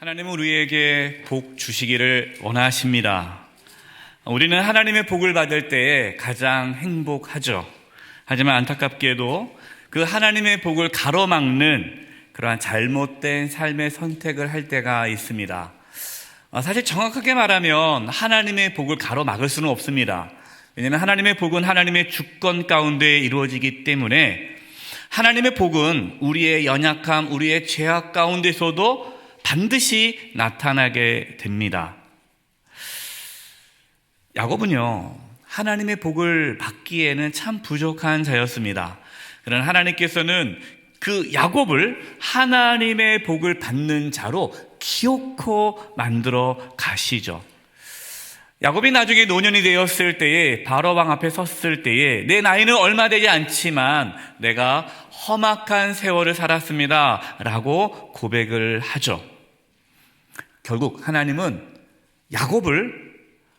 하나님은 우리에게 복 주시기를 원하십니다. 우리는 하나님의 복을 받을 때에 가장 행복하죠. 하지만 안타깝게도 그 하나님의 복을 가로막는 그러한 잘못된 삶의 선택을 할 때가 있습니다. 사실 정확하게 말하면 하나님의 복을 가로막을 수는 없습니다. 왜냐하면 하나님의 복은 하나님의 주권 가운데 이루어지기 때문에 하나님의 복은 우리의 연약함, 우리의 죄악 가운데서도 반드시 나타나게 됩니다. 야곱은요, 하나님의 복을 받기에는 참 부족한 자였습니다. 그러나 하나님께서는 그 야곱을 하나님의 복을 받는 자로 기어코 만들어 가시죠. 야곱이 나중에 노년이 되었을 때에 바로왕 앞에 섰을 때에 내 나이는 얼마 되지 않지만 내가 험악한 세월을 살았습니다 라고 고백을 하죠. 결국 하나님은 야곱을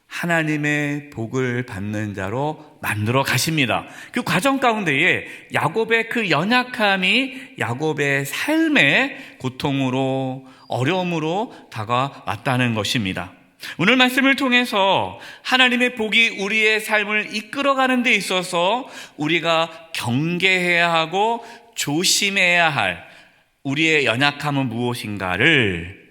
하나님의 복을 받는 자로 만들어 가십니다. 그 과정 가운데에 야곱의 그 연약함이 야곱의 삶의 고통으로 어려움으로 다가왔다는 것입니다. 오늘 말씀을 통해서 하나님의 복이 우리의 삶을 이끌어가는 데 있어서 우리가 경계해야 하고 조심해야 할 우리의 연약함은 무엇인가를,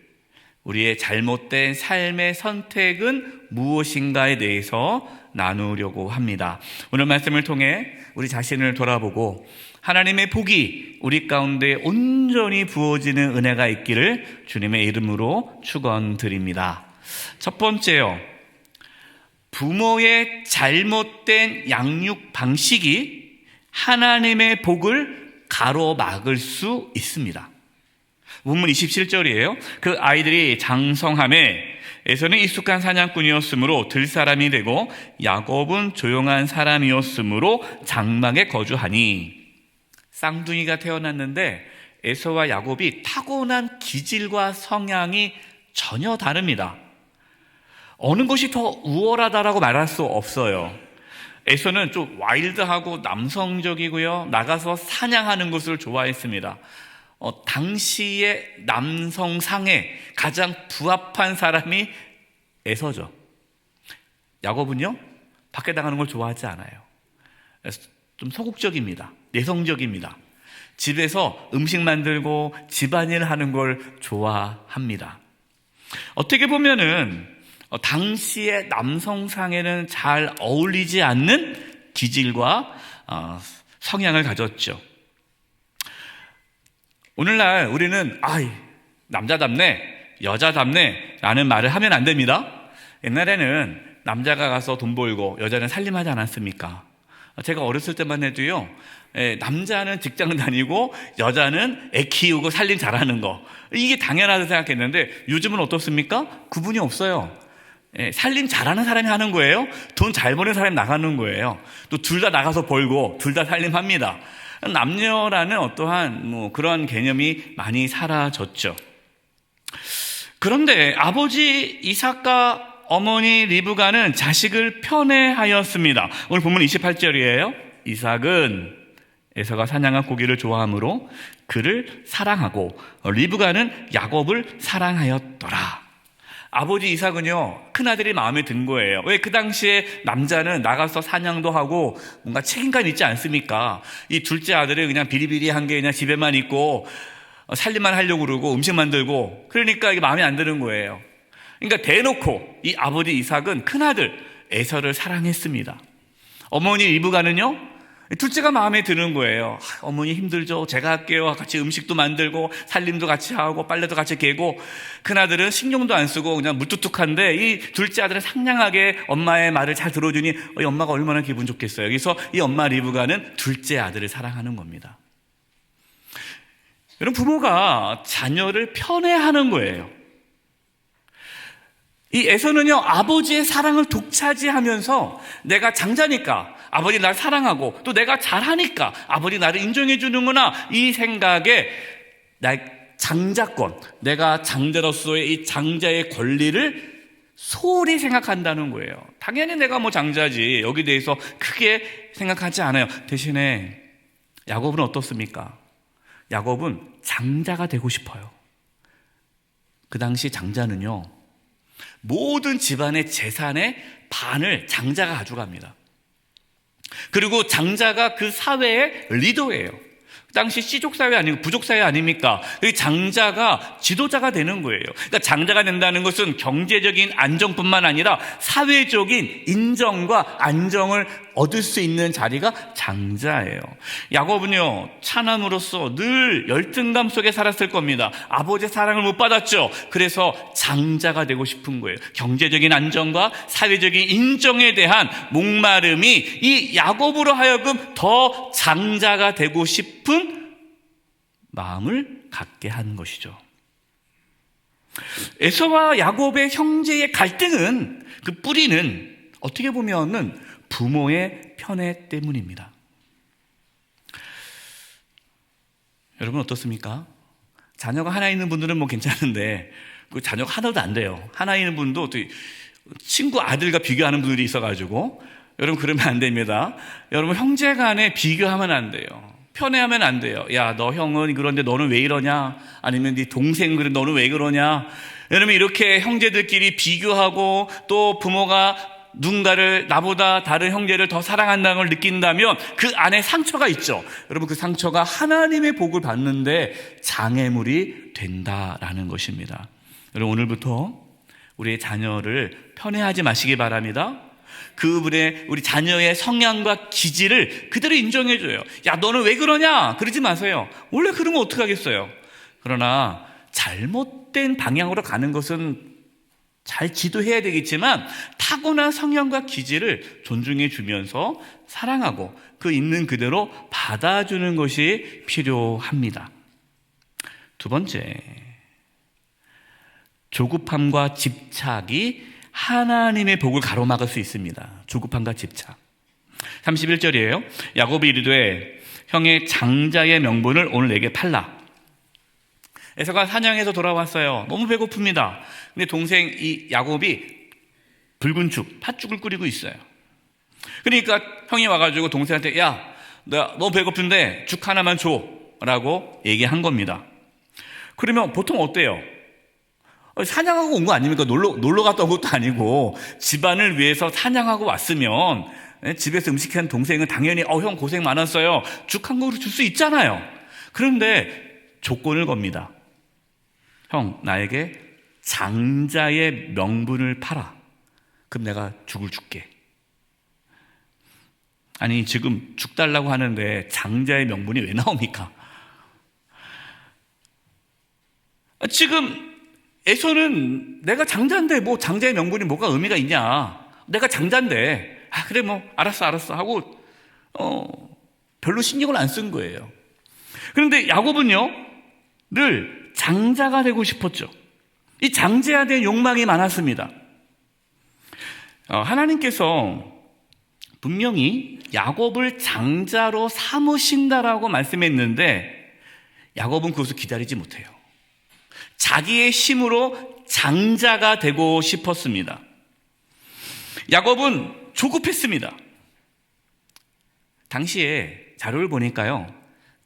우리의 잘못된 삶의 선택은 무엇인가에 대해서 나누려고 합니다. 오늘 말씀을 통해 우리 자신을 돌아보고 하나님의 복이 우리 가운데 온전히 부어지는 은혜가 있기를 주님의 이름으로 축원드립니다. 첫 번째요, 부모의 잘못된 양육 방식이 하나님의 복을 가로막을 수 있습니다. 본문 27절이에요. 그 아이들이 장성함에 에서는 익숙한 사냥꾼이었으므로 들사람이 되고 야곱은 조용한 사람이었으므로 장막에 거주하니. 쌍둥이가 태어났는데 에서와 야곱이 타고난 기질과 성향이 전혀 다릅니다. 어느 것이 더 우월하다라고 말할 수 없어요. 에서는 좀 와일드하고 남성적이고요, 나가서 사냥하는 것을 좋아했습니다. 당시의 남성상에 가장 부합한 사람이 에서죠. 야곱은요, 밖에 나가는 걸 좋아하지 않아요. 좀 소극적입니다. 내성적입니다. 집에서 음식 만들고 집안일 하는 걸 좋아합니다. 어떻게 보면은 당시의 남성상에는 잘 어울리지 않는 기질과 성향을 가졌죠. 오늘날 우리는 남자답네, 여자답네 라는 말을 하면 안 됩니다. 옛날에는 남자가 가서 돈 벌고 여자는 살림하지 않았습니까? 제가 어렸을 때만 해도요, 남자는 직장 다니고 여자는 애 키우고 살림 잘하는 거, 이게 당연하다고 생각했는데 요즘은 어떻습니까? 구분이 없어요. 살림 잘하는 사람이 하는 거예요. 돈 잘 버는 사람이 나가는 거예요. 또 둘 다 나가서 벌고 둘 다 살림합니다. 남녀라는 어떠한 그런 개념이 많이 사라졌죠. 그런데 아버지 이삭과 어머니 리브가는 자식을 편애하였습니다. 오늘 본문 28절이에요. 이삭은 에서가 사냥한 고기를 좋아하므로 그를 사랑하고 리브가는 야곱을 사랑하였더라. 아버지 이삭은요, 큰아들이 마음에 든 거예요. 왜? 그 당시에 남자는 나가서 사냥도 하고 뭔가 책임감 있지 않습니까? 이 둘째 아들은 그냥 비리비리한 게 그냥 집에만 있고 살림만 하려고 그러고 음식 만들고, 그러니까 이게 마음에 안 드는 거예요. 그러니까 대놓고 이 아버지 이삭은 큰아들 에서를 사랑했습니다. 어머니 리브가는요, 둘째가 마음에 드는 거예요. 어머니 힘들죠? 제가 할게요. 같이 음식도 만들고 살림도 같이 하고 빨래도 같이 개고. 큰아들은 신경도 안 쓰고 그냥 무뚝뚝한데 이 둘째 아들은 상냥하게 엄마의 말을 잘 들어주니 이 엄마가 얼마나 기분 좋겠어요. 그래서 이 엄마 리브가는 둘째 아들을 사랑하는 겁니다. 여러분, 부모가 자녀를 편애하는 거예요. 이 에서는요, 아버지의 사랑을 독차지하면서 내가 장자니까 아버지 나를 사랑하고 또 내가 잘하니까 아버지 나를 인정해 주는구나, 이 생각에 나의 장자권, 내가 장자로서의 이 장자의 권리를 소홀히 생각한다는 거예요. 당연히 내가 장자지, 여기 대해서 크게 생각하지 않아요. 대신에 야곱은 어떻습니까? 야곱은 장자가 되고 싶어요. 그 당시 장자는요, 모든 집안의 재산의 반을 장자가 가져갑니다. 그리고 장자가 그 사회의 리더예요. 당시 씨족사회 아니고 부족사회 아닙니까? 장자가 지도자가 되는 거예요. 그러니까 장자가 된다는 것은 경제적인 안정뿐만 아니라 사회적인 인정과 안정을 얻을 수 있는 자리가 장자예요. 야곱은요, 차남으로서 늘 열등감 속에 살았을 겁니다. 아버지의 사랑을 못 받았죠. 그래서 장자가 되고 싶은 거예요. 경제적인 안정과 사회적인 인정에 대한 목마름이 이 야곱으로 하여금 더 장자가 되고 싶은 마음을 갖게 한 것이죠. 에서와 야곱의 형제의 갈등은, 그 뿌리는 어떻게 보면은 부모의 편애 때문입니다. 여러분 어떻습니까? 자녀가 하나 있는 분들은 뭐 괜찮은데 그 자녀가 하나도 안 돼요. 하나 있는 분도 또 친구 아들과 비교하는 분들이 있어가지고, 여러분 그러면 안 됩니다. 여러분 형제 간에 비교하면 안 돼요. 편애하면 안 돼요. 야, 너 형은 그런데 너는 왜 이러냐? 아니면 네 동생 그래 너는 왜 그러냐? 여러분 이렇게 형제들끼리 비교하고 또 부모가 누군가를, 나보다 다른 형제를 더 사랑한다는 걸 느낀다면 그 안에 상처가 있죠. 여러분 그 상처가 하나님의 복을 받는데 장애물이 된다라는 것입니다. 여러분 오늘부터 우리의 자녀를 편애하지 마시기 바랍니다. 그분의, 우리 자녀의 성향과 기질을 그대로 인정해줘요. 야, 너는 왜 그러냐? 그러지 마세요. 원래 그러면 어떡하겠어요? 그러나 잘못된 방향으로 가는 것은 잘 지도해야 되겠지만 타고난 성향과 기질을 존중해 주면서 사랑하고 그 있는 그대로 받아주는 것이 필요합니다. 두 번째, 조급함과 집착이 하나님의 복을 가로막을 수 있습니다. 조급함과 집착. 31절이에요. 야곱이 이르되 형의 장자의 명분을 오늘 내게 팔라. 에서가 사냥해서 돌아왔어요. 너무 배고픕니다. 근데 동생 이 야곱이 붉은 죽, 팥죽을 끓이고 있어요. 그러니까 형이 와가지고 동생한테, 야, 나 너무 배고픈데 죽 하나만 줘 라고 얘기한 겁니다. 그러면 보통 어때요? 사냥하고 온 거 아닙니까? 놀러 갔다 온 것도 아니고 집안을 위해서 사냥하고 왔으면 집에서 음식한 동생은 당연히 형 고생 많았어요. 죽 한 그릇 줄 수 있잖아요. 그런데 조건을 겁니다. 형, 나에게 장자의 명분을 팔아. 그럼 내가 죽을 줄게. 아니 지금 죽 달라고 하는데 장자의 명분이 왜 나옵니까? 지금 에서는 내가 장자인데 뭐 장자의 명분이 뭐가 의미가 있냐, 내가 장자인데 그래 뭐 알았어 하고 별로 신경을 안 쓴 거예요. 그런데 야곱은요 늘 장자가 되고 싶었죠. 이 장자에 대한 욕망이 많았습니다. 하나님께서 분명히 야곱을 장자로 삼으신다라고 말씀했는데 야곱은 그것을 기다리지 못해요. 자기의 힘으로 장자가 되고 싶었습니다. 야곱은 조급했습니다. 당시에 자료를 보니까요,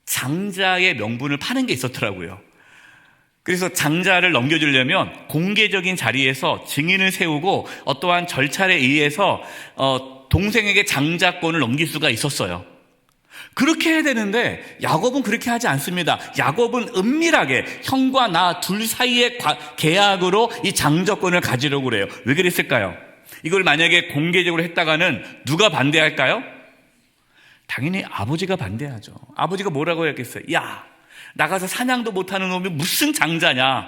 장자의 명분을 파는 게 있었더라고요. 그래서 장자를 넘겨주려면 공개적인 자리에서 증인을 세우고 어떠한 절차에 의해서 동생에게 장자권을 넘길 수가 있었어요. 그렇게 해야 되는데 야곱은 그렇게 하지 않습니다. 야곱은 은밀하게 형과 나 둘 사이의 계약으로 이 장자권을 가지려고 그래요. 왜 그랬을까요? 이걸 만약에 공개적으로 했다가는 누가 반대할까요? 당연히 아버지가 반대하죠. 아버지가 뭐라고 했겠어요? 야, 나가서 사냥도 못하는 놈이 무슨 장자냐.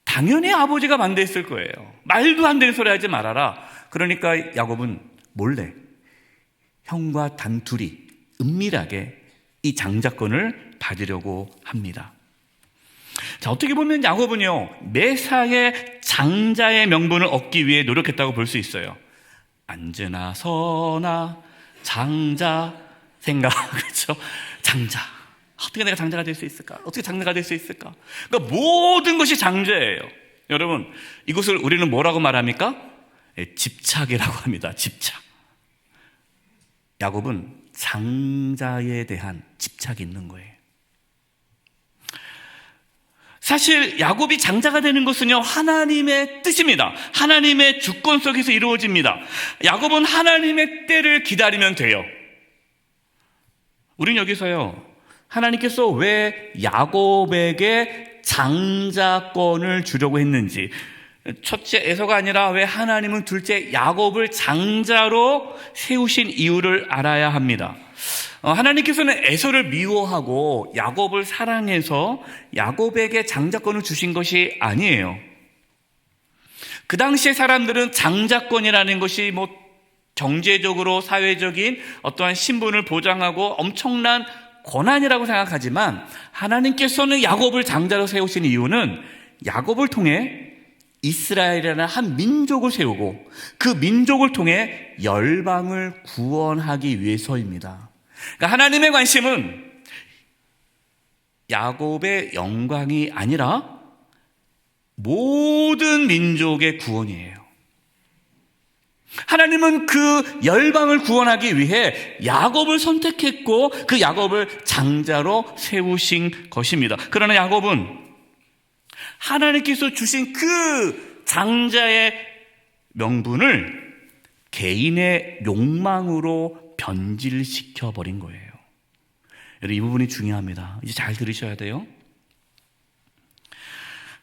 당연히 아버지가 반대했을 거예요. 말도 안 되는 소리 하지 말아라. 그러니까 야곱은 몰래 형과 단둘이 은밀하게 이 장자권을 받으려고 합니다. 자, 어떻게 보면 야곱은요 매사에 장자의 명분을 얻기 위해 노력했다고 볼 수 있어요. 앉으나 서나 장자 생각. 그렇죠? 장자. 어떻게 내가 장자가 될 수 있을까? 어떻게 장자가 될 수 있을까? 그러니까 모든 것이 장자예요. 여러분, 이것을 우리는 뭐라고 말합니까? 집착이라고 합니다. 집착. 야곱은 장자에 대한 집착이 있는 거예요. 사실 야곱이 장자가 되는 것은요, 하나님의 뜻입니다. 하나님의 주권 속에서 이루어집니다. 야곱은 하나님의 때를 기다리면 돼요. 우린 여기서요, 하나님께서 왜 야곱에게 장자권을 주려고 했는지, 첫째 에서가 아니라 왜 하나님은 둘째 야곱을 장자로 세우신 이유를 알아야 합니다. 하나님께서는 에서를 미워하고 야곱을 사랑해서 야곱에게 장자권을 주신 것이 아니에요. 그 당시의 사람들은 장자권이라는 것이 경제적으로 사회적인 어떠한 신분을 보장하고 엄청난 권한이라고 생각하지만, 하나님께서는 야곱을 장자로 세우신 이유는 야곱을 통해 이스라엘이라는 한 민족을 세우고 그 민족을 통해 열방을 구원하기 위해서입니다. 그러니까 하나님의 관심은 야곱의 영광이 아니라 모든 민족의 구원이에요. 하나님은 그 열방을 구원하기 위해 야곱을 선택했고 그 야곱을 장자로 세우신 것입니다. 그러나 야곱은 하나님께서 주신 그 장자의 명분을 개인의 욕망으로 변질시켜 버린 거예요. 여러분, 이 부분이 중요합니다. 이제 잘 들으셔야 돼요.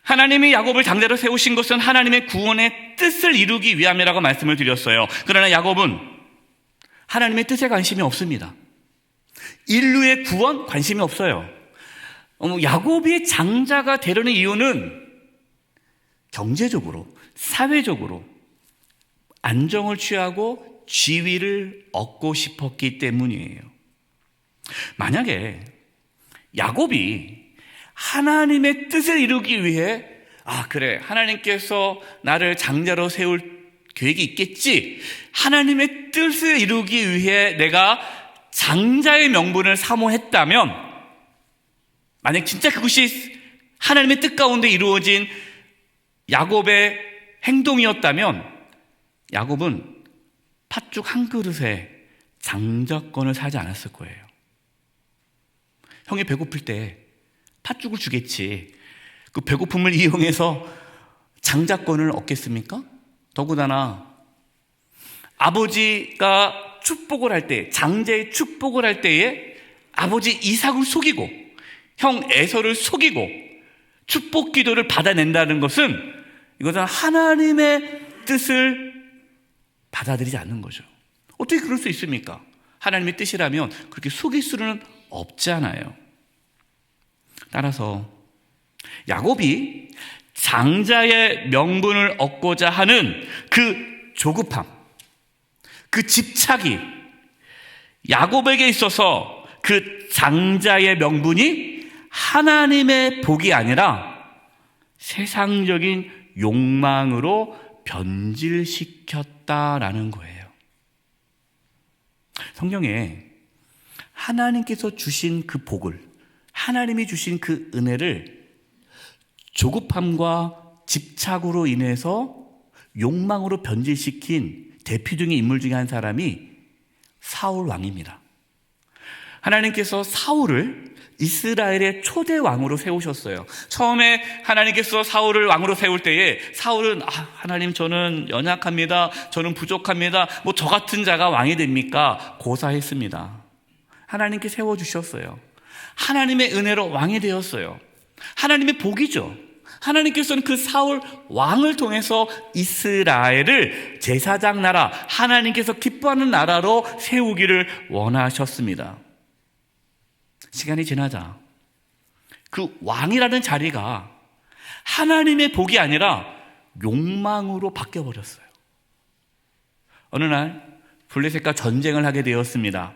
하나님이 야곱을 장자로 세우신 것은 하나님의 구원의 뜻을 이루기 위함이라고 말씀을 드렸어요. 그러나 야곱은 하나님의 뜻에 관심이 없습니다. 인류의 구원 관심이 없어요. 야곱이 장자가 되려는 이유는 경제적으로, 사회적으로 안정을 취하고 지위를 얻고 싶었기 때문이에요. 만약에 야곱이 하나님의 뜻을 이루기 위해 그래, 하나님께서 나를 장자로 세울 계획이 있겠지, 하나님의 뜻을 이루기 위해 내가 장자의 명분을 사모했다면, 만약 진짜 그것이 하나님의 뜻 가운데 이루어진 야곱의 행동이었다면 야곱은 팥죽 한 그릇에 장자권을 사지 않았을 거예요. 형이 배고플 때 팥죽을 주겠지, 그 배고픔을 이용해서 장자권을 얻겠습니까? 더군다나 아버지가 축복을 할 때, 장자의 축복을 할 때에 아버지 이삭을 속이고 형 에서를 속이고 축복 기도를 받아낸다는 것은, 이것은 하나님의 뜻을 받아들이지 않는 거죠. 어떻게 그럴 수 있습니까? 하나님의 뜻이라면 그렇게 속일 수는 없잖아요. 따라서 야곱이 장자의 명분을 얻고자 하는 그 조급함, 그 집착이 야곱에게 있어서 그 장자의 명분이 하나님의 복이 아니라 세상적인 욕망으로 변질시켰다라는 거예요. 성경에 하나님께서 주신 그 복을, 하나님이 주신 그 은혜를 조급함과 집착으로 인해서 욕망으로 변질시킨 대표적인 인물 중에 한 사람이 사울 왕입니다. 하나님께서 사울을 이스라엘의 초대 왕으로 세우셨어요. 처음에 하나님께서 사울을 왕으로 세울 때에 사울은 하나님, 저는 연약합니다, 저는 부족합니다, 저 같은 자가 왕이 됩니까? 고사했습니다. 하나님께 세워주셨어요. 하나님의 은혜로 왕이 되었어요. 하나님의 복이죠. 하나님께서는 그 사울 왕을 통해서 이스라엘을 제사장 나라, 하나님께서 기뻐하는 나라로 세우기를 원하셨습니다. 시간이 지나자 그 왕이라는 자리가 하나님의 복이 아니라 욕망으로 바뀌어버렸어요. 어느 날 블레셋과 전쟁을 하게 되었습니다.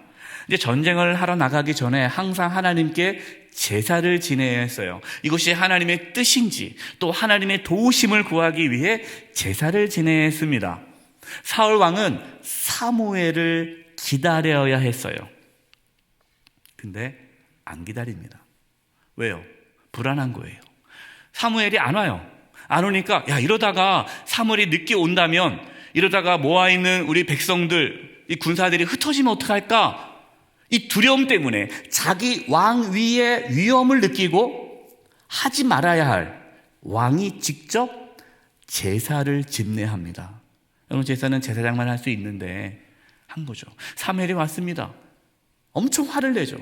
이제 전쟁을 하러 나가기 전에 항상 하나님께 제사를 지내야 했어요. 이것이 하나님의 뜻인지 또 하나님의 도우심을 구하기 위해 제사를 지내야 했습니다. 사울 왕은 사무엘을 기다려야 했어요. 근데 안 기다립니다. 왜요? 불안한 거예요. 사무엘이 안 와요. 안 오니까 이러다가 사무엘이 늦게 온다면, 이러다가 모아있는 우리 백성들, 이 군사들이 흩어지면 어떡할까? 이 두려움 때문에 자기 왕 위에 위험을 느끼고 하지 말아야 할 왕이 직접 제사를 집례합니다. 여러분, 제사는 제사장만 할 수 있는데 한 거죠. 사무엘이 왔습니다. 엄청 화를 내죠.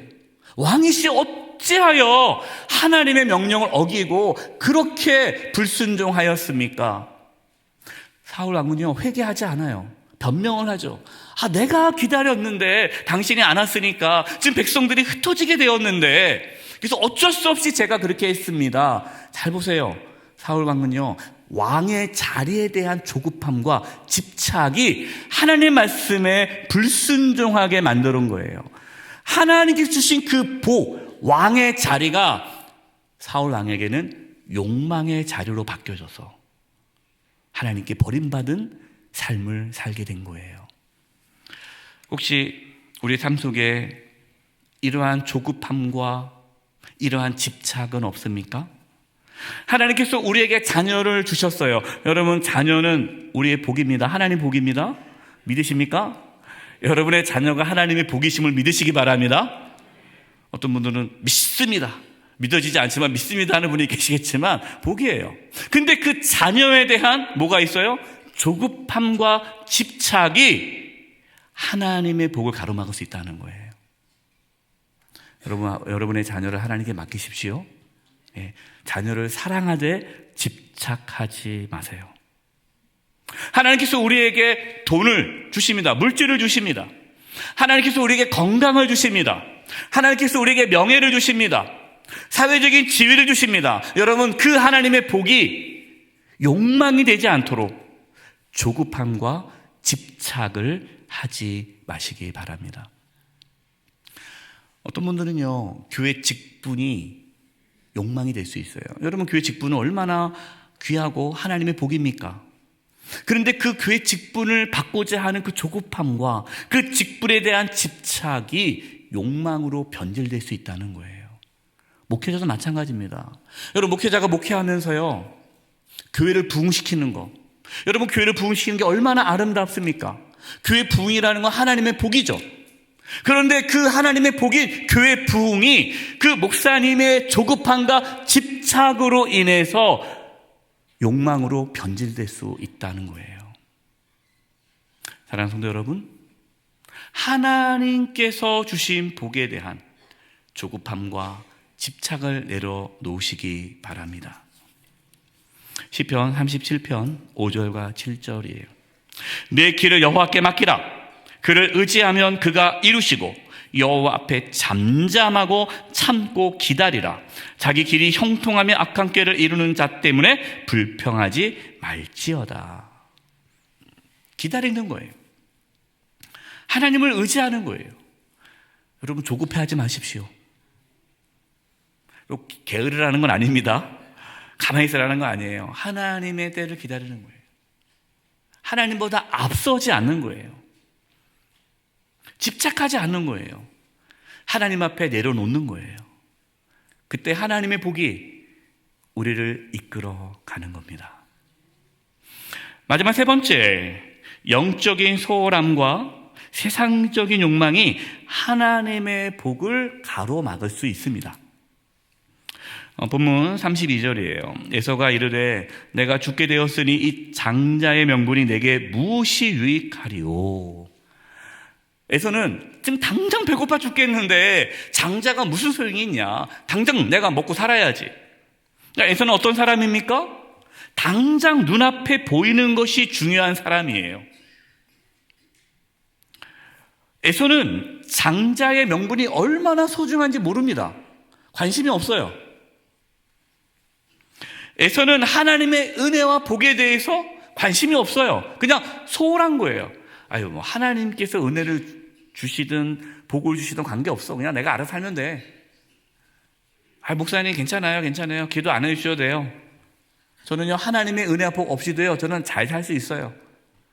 왕이시 어찌하여 하나님의 명령을 어기고 그렇게 불순종하였습니까? 사울 왕은요, 회개하지 않아요. 변명을 하죠. 내가 기다렸는데 당신이 안 왔으니까 지금 백성들이 흩어지게 되었는데, 그래서 어쩔 수 없이 제가 그렇게 했습니다. 잘 보세요. 사울 왕은요, 왕의 자리에 대한 조급함과 집착이 하나님의 말씀에 불순종하게 만드는 거예요. 하나님께서 주신 그 복, 왕의 자리가 사울 왕에게는 욕망의 자리로 바뀌어져서 하나님께 버림받은 삶을 살게 된 거예요. 혹시 우리 삶 속에 이러한 조급함과 이러한 집착은 없습니까? 하나님께서 우리에게 자녀를 주셨어요. 여러분, 자녀는 우리의 복입니다. 하나님 복입니다. 믿으십니까? 여러분의 자녀가 하나님의 복이심을 믿으시기 바랍니다. 어떤 분들은 믿습니다, 믿어지지 않지만 믿습니다 하는 분이 계시겠지만 복이에요. 근데 그 자녀에 대한 뭐가 있어요? 조급함과 집착이 하나님의 복을 가로막을 수 있다는 거예요. 여러분의 자녀를 하나님께 맡기십시오. 자녀를 사랑하되 집착하지 마세요. 하나님께서 우리에게 돈을 주십니다. 물질을 주십니다. 하나님께서 우리에게 건강을 주십니다. 하나님께서 우리에게 명예를 주십니다. 사회적인 지위를 주십니다. 여러분, 그 하나님의 복이 욕망이 되지 않도록 조급함과 집착을 하지 마시기 바랍니다. 어떤 분들은요, 교회 직분이 욕망이 될 수 있어요. 여러분, 교회 직분은 얼마나 귀하고 하나님의 복입니까? 그런데 그 교회 직분을 받고자 하는 그 조급함과 그 직분에 대한 집착이 욕망으로 변질될 수 있다는 거예요. 목회자도 마찬가지입니다. 여러분, 목회자가 목회하면서요, 교회를 부흥시키는 거, 여러분, 교회를 부흥시키는 게 얼마나 아름답습니까? 교회 부흥이라는 건 하나님의 복이죠. 그런데 그 하나님의 복인 교회 부흥이 그 목사님의 조급함과 집착으로 인해서 욕망으로 변질될 수 있다는 거예요. 사랑하는 성도 여러분, 하나님께서 주신 복에 대한 조급함과 집착을 내려놓으시기 바랍니다. 시편 37편 5절과 7절이에요. 내 길을 여호와께 맡기라. 그를 의지하면 그가 이루시고 여호와 앞에 잠잠하고 참고 기다리라. 자기 길이 형통하며 악한 꾀를 이루는 자 때문에 불평하지 말지어다. 기다리는 거예요. 하나님을 의지하는 거예요. 여러분, 조급해하지 마십시오. 게으르라는 건 아닙니다. 가만히 있으라는 건 아니에요. 하나님의 때를 기다리는 거예요. 하나님보다 앞서지 않는 거예요. 집착하지 않는 거예요. 하나님 앞에 내려놓는 거예요. 그때 하나님의 복이 우리를 이끌어 가는 겁니다. 마지막 세 번째, 영적인 소홀함과 세상적인 욕망이 하나님의 복을 가로막을 수 있습니다. 본문 32절이에요. 에서가 이르되 내가 죽게 되었으니 이 장자의 명분이 내게 무엇이 유익하리오. 에서는 지금 당장 배고파 죽겠는데 장자가 무슨 소용이 있냐. 당장 내가 먹고 살아야지. 에서는 어떤 사람입니까? 당장 눈앞에 보이는 것이 중요한 사람이에요. 에서는 장자의 명분이 얼마나 소중한지 모릅니다. 관심이 없어요. 에서는 하나님의 은혜와 복에 대해서 관심이 없어요. 그냥 소홀한 거예요. 하나님께서 은혜를 주시든 복을 주시든 관계없어. 그냥 내가 알아서 살면 돼. 목사님 괜찮아요. 기도 안 해주셔도 돼요. 저는요, 하나님의 은혜와 복 없이도요, 저는 잘 살 수 있어요.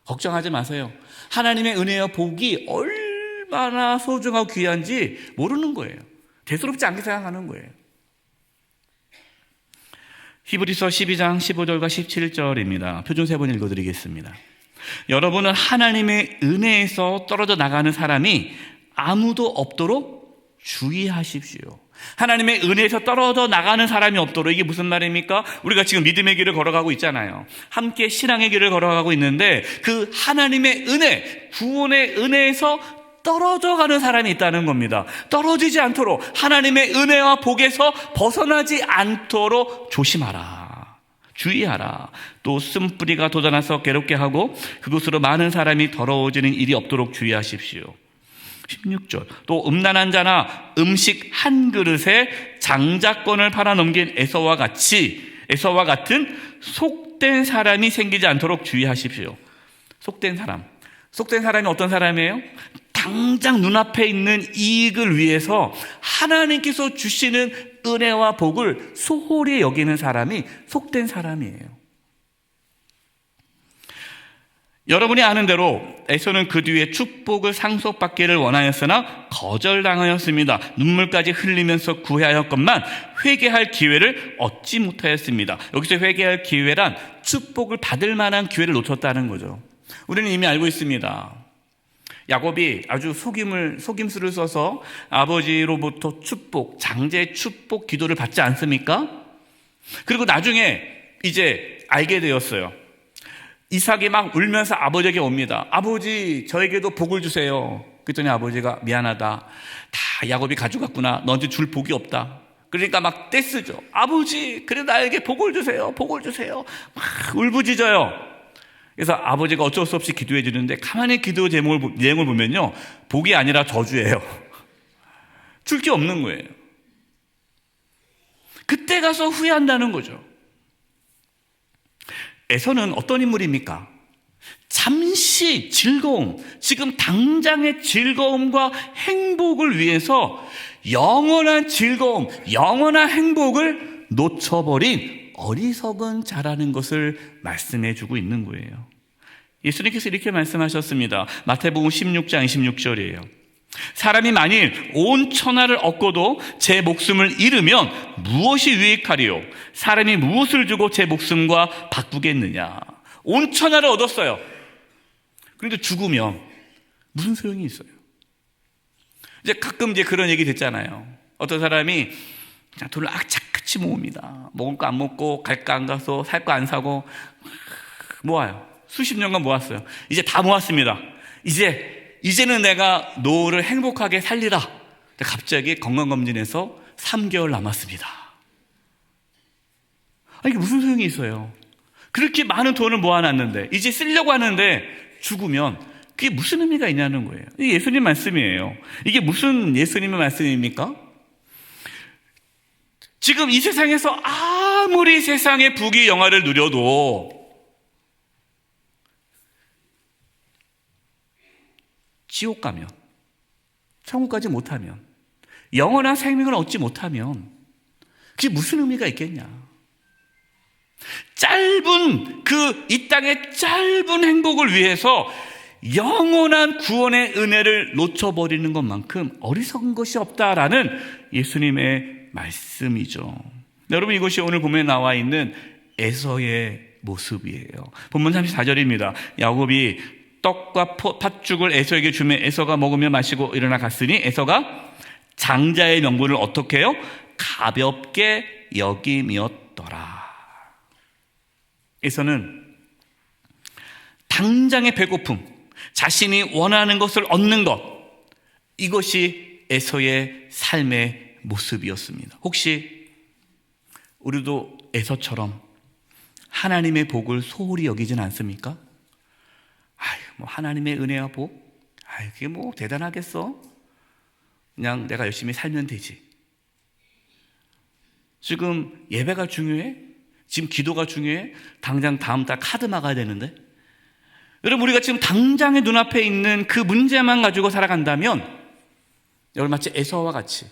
걱정하지 마세요. 하나님의 은혜와 복이 얼마나 소중하고 귀한지 모르는 거예요. 대수롭지 않게 생각하는 거예요. 히브리서 12장 15절과 17절입니다. 표준 세 번 읽어드리겠습니다. 여러분은 하나님의 은혜에서 떨어져 나가는 사람이 아무도 없도록 주의하십시오. 하나님의 은혜에서 떨어져 나가는 사람이 없도록. 이게 무슨 말입니까? 우리가 지금 믿음의 길을 걸어가고 있잖아요. 함께 신앙의 길을 걸어가고 있는데 그 하나님의 은혜, 구원의 은혜에서 떨어져 가는 사람이 있다는 겁니다. 떨어지지 않도록, 하나님의 은혜와 복에서 벗어나지 않도록 조심하라, 주의하라. 또 쓴뿌리가 돋아나서 괴롭게 하고 그곳으로 많은 사람이 더러워지는 일이 없도록 주의하십시오. 16절, 또 음란한 자나 음식 한 그릇에 장자권을 팔아넘긴 에서와 같은 속된 사람이 생기지 않도록 주의하십시오. 속된 사람이 어떤 사람이에요? 당장 눈앞에 있는 이익을 위해서 하나님께서 주시는 은혜와 복을 소홀히 여기는 사람이 속된 사람이에요. 여러분이 아는 대로 에서는 그 뒤에 축복을 상속받기를 원하였으나 거절당하였습니다. 눈물까지 흘리면서 구해하였건만 회개할 기회를 얻지 못하였습니다. 여기서 회개할 기회란 축복을 받을 만한 기회를 놓쳤다는 거죠. 우리는 이미 알고 있습니다. 야곱이 아주 속임수를 써서 아버지로부터 축복, 장제 축복 기도를 받지 않습니까? 그리고 나중에 이제 알게 되었어요. 이삭이 막 울면서 아버지에게 옵니다. 아버지, 저에게도 복을 주세요. 그랬더니 아버지가 미안하다. 다 야곱이 가져갔구나. 너한테 줄 복이 없다. 그러니까 막 떼쓰죠. 아버지, 그래 나에게 복을 주세요. 복을 주세요. 막 울부짖어요. 그래서 아버지가 어쩔 수 없이 기도해 주는데 가만히 기도 내용을 보면요, 복이 아니라 저주예요. 줄 게 없는 거예요. 그때 가서 후회한다는 거죠. 에서는 어떤 인물입니까? 잠시 즐거움, 지금 당장의 즐거움과 행복을 위해서 영원한 즐거움, 영원한 행복을 놓쳐버린 어리석은 자라는 것을 말씀해 주고 있는 거예요. 예수님께서 이렇게 말씀하셨습니다. 마태복음 16장 26절이에요. 사람이 만일 온 천하를 얻고도 제 목숨을 잃으면 무엇이 유익하리요? 사람이 무엇을 주고 제 목숨과 바꾸겠느냐? 온 천하를 얻었어요. 그런데 죽으면 무슨 소용이 있어요? 이제 가끔 그런 얘기 듣잖아요. 어떤 사람이 돈을 악착같이 모읍니다. 먹을 거 안 먹고, 갈 거 안 가서, 살 거 안 사고 모아요. 수십 년간 모았어요. 이제 다 모았습니다. 이제는 내가 노후를 행복하게 살리라. 갑자기 건강검진에서 3개월 남았습니다. 이게 무슨 소용이 있어요? 그렇게 많은 돈을 모아놨는데 이제 쓰려고 하는데 죽으면 그게 무슨 의미가 있냐는 거예요. 이게 예수님 말씀이에요. 이게 무슨 예수님의 말씀입니까? 지금 이 세상에서 아무리 세상의 부귀 영화를 누려도 지옥 가면, 천국 가지 못하면, 영원한 생명을 얻지 못하면 그게 무슨 의미가 있겠냐? 이 땅의 짧은 행복을 위해서 영원한 구원의 은혜를 놓쳐버리는 것만큼 어리석은 것이 없다라는 예수님의 말씀이죠. 여러분, 이것이 오늘 본문에 나와 있는 에서의 모습이에요. 본문 34절입니다. 야곱이 떡과 팥죽을 에서에게 주며 에서가 먹으며 마시고 일어나 갔으니 에서가 장자의 명분을 어떻게 해요? 가볍게 여김이었더라. 에서는 당장의 배고픔, 자신이 원하는 것을 얻는 것, 이것이 에서의 삶의 모습이었습니다. 혹시 우리도 에서처럼 하나님의 복을 소홀히 여기진 않습니까? 하나님의 은혜와 복? 그게 대단하겠어? 그냥 내가 열심히 살면 되지. 지금 예배가 중요해? 지금 기도가 중요해? 당장 다음 달 카드 막아야 되는데? 여러분, 우리가 지금 당장의 눈앞에 있는 그 문제만 가지고 살아간다면 여러분, 마치 에서와 같이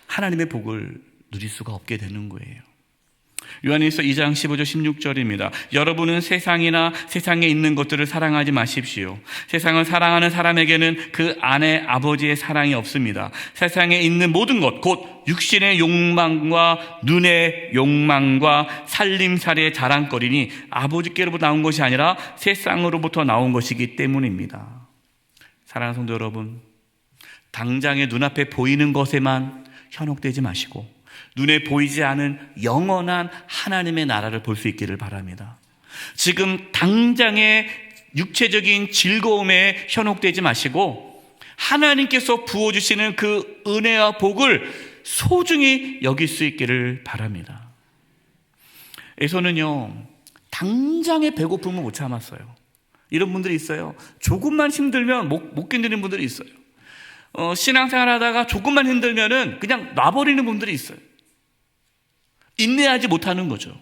하나님의 복을 누릴 수가 없게 되는 거예요. 요한일서 2장 15절 16절입니다. 여러분은 세상이나 세상에 있는 것들을 사랑하지 마십시오. 세상을 사랑하는 사람에게는 그 안에 아버지의 사랑이 없습니다. 세상에 있는 모든 것, 곧 육신의 욕망과 눈의 욕망과 살림살이의 자랑거리니 아버지께로부터 나온 것이 아니라 세상으로부터 나온 것이기 때문입니다. 사랑하는 성도 여러분, 당장의 눈앞에 보이는 것에만 현혹되지 마시고 눈에 보이지 않은 영원한 하나님의 나라를 볼 수 있기를 바랍니다. 지금 당장의 육체적인 즐거움에 현혹되지 마시고 하나님께서 부어주시는 그 은혜와 복을 소중히 여길 수 있기를 바랍니다. 에서는요, 당장의 배고픔을 못 참았어요. 이런 분들이 있어요. 조금만 힘들면 못 견디는 분들이 있어요. 신앙생활 하다가 조금만 힘들면은 그냥 놔버리는 분들이 있어요. 인내하지 못하는 거죠.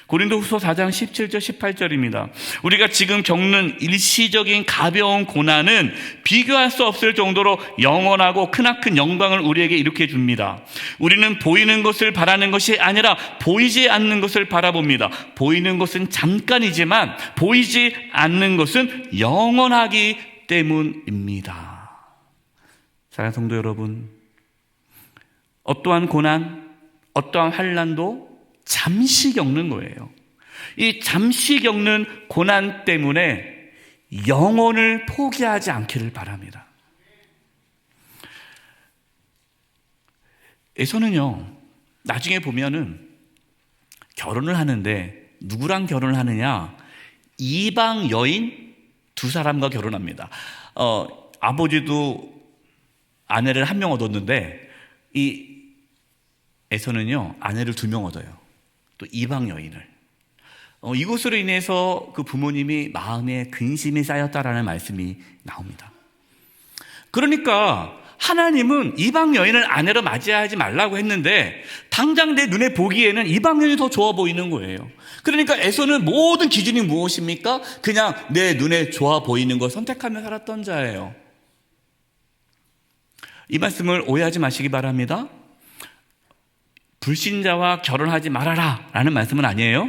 고린도후서 4장 17절 18절입니다. 우리가 지금 겪는 일시적인 가벼운 고난은 비교할 수 없을 정도로 영원하고 크나큰 영광을 우리에게 일으켜 줍니다. 우리는 보이는 것을 바라는 것이 아니라 보이지 않는 것을 바라봅니다. 보이는 것은 잠깐이지만 보이지 않는 것은 영원하기 때문입니다. 사랑하는 성도 여러분, 어떠한 고난, 어떠한 환난도 잠시 겪는 거예요. 이 잠시 겪는 고난 때문에 영혼을 포기하지 않기를 바랍니다. 에서는요, 나중에 보면은 결혼을 하는데 누구랑 결혼을 하느냐? 이방 여인 두 사람과 결혼합니다. 아버지도 아내를 한 명 얻었는데 이 에서는요, 아내를 2명 얻어요. 또 이방 여인을. 이것으로 인해서 그 부모님이 마음에 근심이 쌓였다라는 말씀이 나옵니다. 그러니까 하나님은 이방 여인을 아내로 맞이하지 말라고 했는데 당장 내 눈에 보기에는 이방 여인이 더 좋아 보이는 거예요. 그러니까 에서는 모든 기준이 무엇입니까? 그냥 내 눈에 좋아 보이는 걸 선택하며 살았던 자예요. 이 말씀을 오해하지 마시기 바랍니다. 불신자와 결혼하지 말아라 라는 말씀은 아니에요.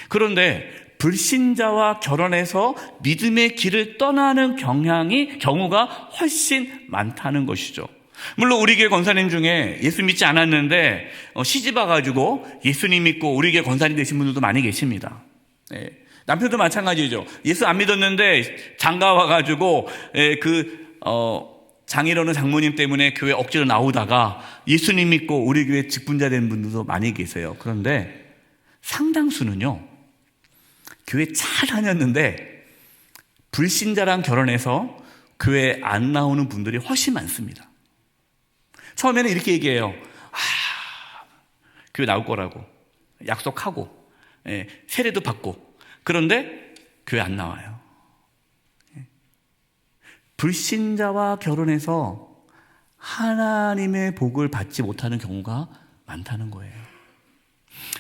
그런데 불신자와 결혼해서 믿음의 길을 떠나는 경우가 훨씬 많다는 것이죠. 물론 우리 교회 권사님 중에 예수 믿지 않았는데 시집 와가지고 예수님 믿고 우리 교회 권사님 되신 분들도 많이 계십니다. 남편도 마찬가지죠. 예수 안 믿었는데 장가 와가지고 장인어른 장모님 때문에 교회 억지로 나오다가 예수님 믿고 우리 교회 직분자 된 분들도 많이 계세요. 그런데 상당수는요, 교회 잘 다녔는데 불신자랑 결혼해서 교회 안 나오는 분들이 훨씬 많습니다. 처음에는 이렇게 얘기해요. 교회 나올 거라고 약속하고 세례도 받고, 그런데 교회 안 나와요. 불신자와 결혼해서 하나님의 복을 받지 못하는 경우가 많다는 거예요.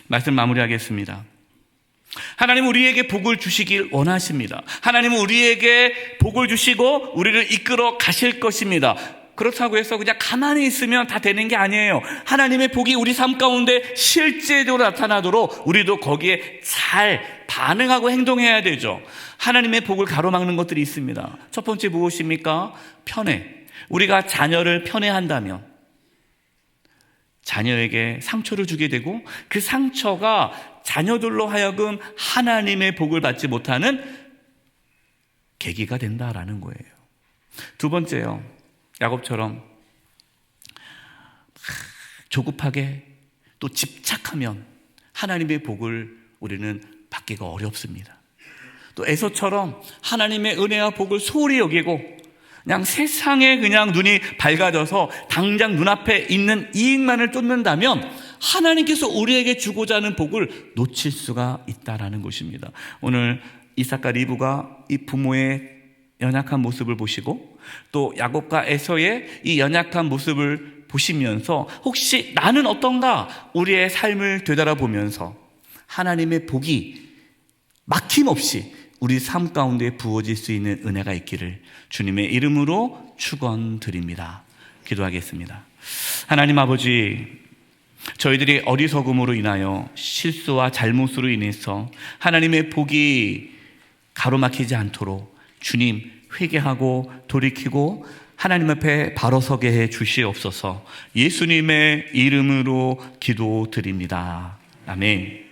말씀 마무리하겠습니다. 하나님은 우리에게 복을 주시길 원하십니다. 하나님은 우리에게 복을 주시고 우리를 이끌어 가실 것입니다. 그렇다고 해서 그냥 가만히 있으면 다 되는 게 아니에요. 하나님의 복이 우리 삶 가운데 실제적으로 나타나도록 우리도 거기에 잘 반응하고 행동해야 되죠. 하나님의 복을 가로막는 것들이 있습니다. 첫 번째 무엇입니까? 편애. 우리가 자녀를 편애한다면 자녀에게 상처를 주게 되고 그 상처가 자녀들로 하여금 하나님의 복을 받지 못하는 계기가 된다라는 거예요. 두 번째요, 야곱처럼 조급하게 또 집착하면 하나님의 복을 우리는 받기가 어렵습니다. 또 에서처럼 하나님의 은혜와 복을 소홀히 여기고 그냥 세상에 그냥 눈이 밝아져서 당장 눈앞에 있는 이익만을 쫓는다면 하나님께서 우리에게 주고자 하는 복을 놓칠 수가 있다라는 것입니다. 오늘 이삭과 리브가 이 부모의 연약한 모습을 보시고 또 야곱과 에서의 이 연약한 모습을 보시면서 혹시 나는 어떤가 우리의 삶을 되돌아보면서 하나님의 복이 막힘없이 우리 삶 가운데 부어질 수 있는 은혜가 있기를 주님의 이름으로 축원드립니다. 기도하겠습니다. 하나님 아버지, 저희들이 어리석음으로 인하여 실수와 잘못으로 인해서 하나님의 복이 가로막히지 않도록 주님 회개하고 돌이키고 하나님 앞에 바로 서게 해 주시옵소서. 예수님의 이름으로 기도드립니다. 아멘.